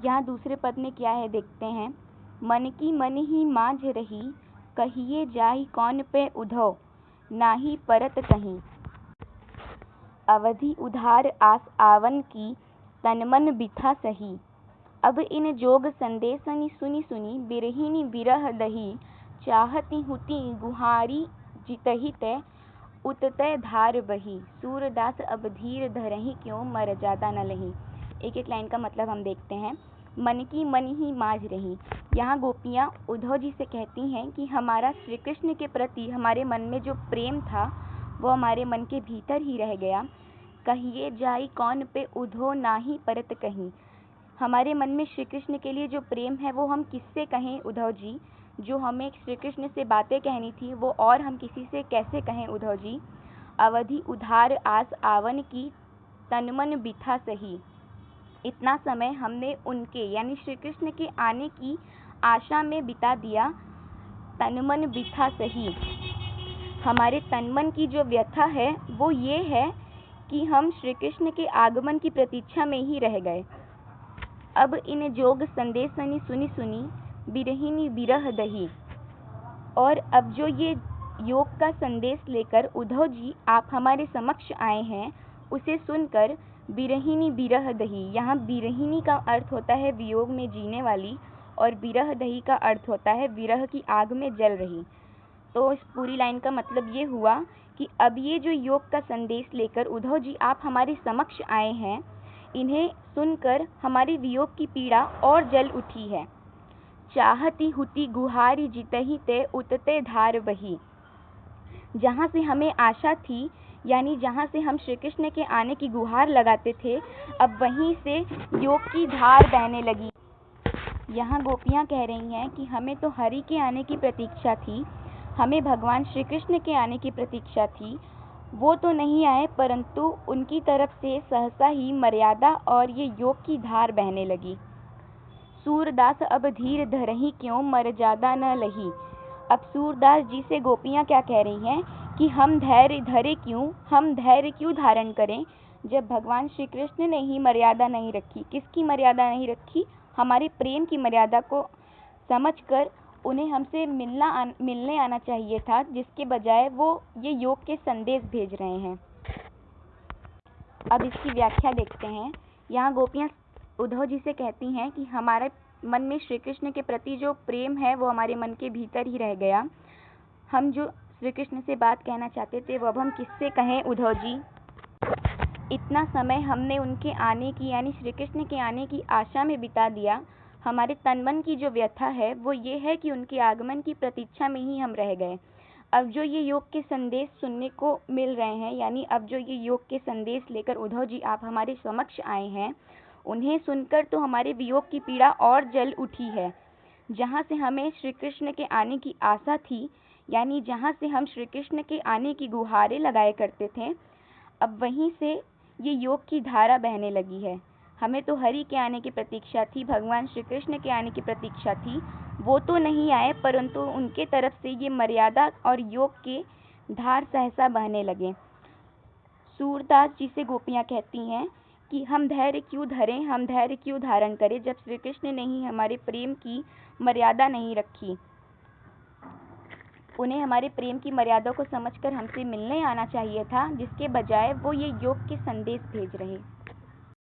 यहाँ दूसरे पद में क्या है देखते हैं। मन की मन ही माझ रही, कहिए जाहि कौन पे उधो, नाही परत कहीं। अवधि उधार आस आवन की, तन मन बिथा सही। अब इन जोग संदेशनि सुनि सुनि, बिरहिनी बिरह दही। चाहती हुती गुहारी, जितहि ते उतते धार बही। सूरदास अब धीर धरहि, क्यों मर्यादा न लही। एक एक लाइन का मतलब हम देखते हैं। मन की मन ही माझ रही, यहाँ गोपियाँ उद्धव जी से कहती हैं कि हमारा श्री कृष्ण के प्रति हमारे मन में जो प्रेम था वो हमारे मन के भीतर ही रह गया। कहिए जाई कौन पे उधो, नाही परत कहीं। हमारे मन में श्री कृष्ण के लिए जो प्रेम है वो हम किससे कहें उद्धव जी। जो हमें श्री कृष्ण से बातें कहनी थी वो और हम किसी से कैसे कहें उद्धव जी। अवधि उधार आस आवन की, तन मन बिथा सही। इतना समय हमने उनके यानी श्री कृष्ण के आने की आशा में बिता दिया। तन मन बिथा सही, हमारे तन मन की जो व्यथा है वो ये है कि हम श्री कृष्ण के आगमन की प्रतीक्षा में ही रह गए। अब इन जोग संदेशनि सुनि सुनि, बिरहिनी बिरह दही। और अब जो ये योग का संदेश लेकर उद्धव जी आप हमारे समक्ष आए हैं, उसे सुनकर बिरहिनी बिरह दही, यहाँ बिरहिनी का अर्थ होता है वियोग में जीने वाली और बिरह दही का अर्थ होता है विरह की आग में जल रही। तो इस पूरी लाइन का मतलब ये हुआ कि अब ये जो योग का संदेश लेकर उद्धव जी आप हमारे समक्ष आए हैं, इन्हें सुनकर हमारी वियोग की पीड़ा और जल उठी है। चाहती हुती गुहारी, जितहि ते उतते धार बही। जहाँ से हमें आशा थी यानी जहाँ से हम श्री कृष्ण के आने की गुहार लगाते थे, अब वहीं से योग की धार बहने लगी। यहाँ गोपियाँ कह रही हैं कि हमें तो हरि के आने की प्रतीक्षा थी, हमें भगवान श्री कृष्ण के आने की प्रतीक्षा थी। वो तो नहीं आए परंतु उनकी तरफ से सहसा ही मर्यादा और ये योग की धार बहने लगी। सूरदास अब धीर धरहि, क्यों मर्यादा न लही। अब सूरदास जी से गोपियाँ क्या कह रही हैं कि हम धैर्य धरे क्यों, हम धैर्य क्यों धारण करें जब भगवान श्री कृष्ण ने ही मर्यादा नहीं रखी। किसकी मर्यादा नहीं रखी? हमारे प्रेम की मर्यादा को समझकर उन्हें हमसे मिलने आना चाहिए था, जिसके बजाय वो ये योग के संदेश भेज रहे हैं। अब इसकी व्याख्या देखते हैं। यहाँ गोपियाँ उद्धव जी से कहती हैं कि हमारे मन में श्री कृष्ण के प्रति जो प्रेम है वो हमारे मन के भीतर ही रह गया। हम जो श्री कृष्ण से बात कहना चाहते थे वो अब हम किससे कहें उद्धव जी। इतना समय हमने उनके आने की यानी श्री कृष्ण के आने की आशा में बिता दिया। हमारे तन मन की जो व्यथा है वो ये है कि उनके आगमन की प्रतीक्षा में ही हम रह गए। अब जो ये योग के संदेश सुनने को मिल रहे हैं यानी अब जो ये योग के संदेश लेकर उद्धव जी आप हमारे समक्ष आए हैं, उन्हें सुनकर तो हमारे वियोग की पीड़ा और जल उठी है। जहाँ से हमें श्री कृष्ण के आने की आशा थी यानी जहाँ से हम श्री कृष्ण के आने की गुहारें लगाए करते थे, अब वहीं से ये योग की धारा बहने लगी है। हमें तो हरि के आने की प्रतीक्षा थी, भगवान श्री कृष्ण के आने की प्रतीक्षा थी। वो तो नहीं आए परंतु उनके तरफ से ये मर्यादा और योग के धार सहसा बहने लगे। सूरदास जी से गोपियाँ कहती हैं कि हम धैर्य क्यों धरें, हम धैर्य क्यों धारण करें जब श्री कृष्ण ने ही हमारे प्रेम की मर्यादा नहीं रखी। उन्हें हमारे प्रेम की मर्यादा को समझकर हमसे मिलने आना चाहिए था, जिसके बजाय वो ये योग के संदेश भेज रहे।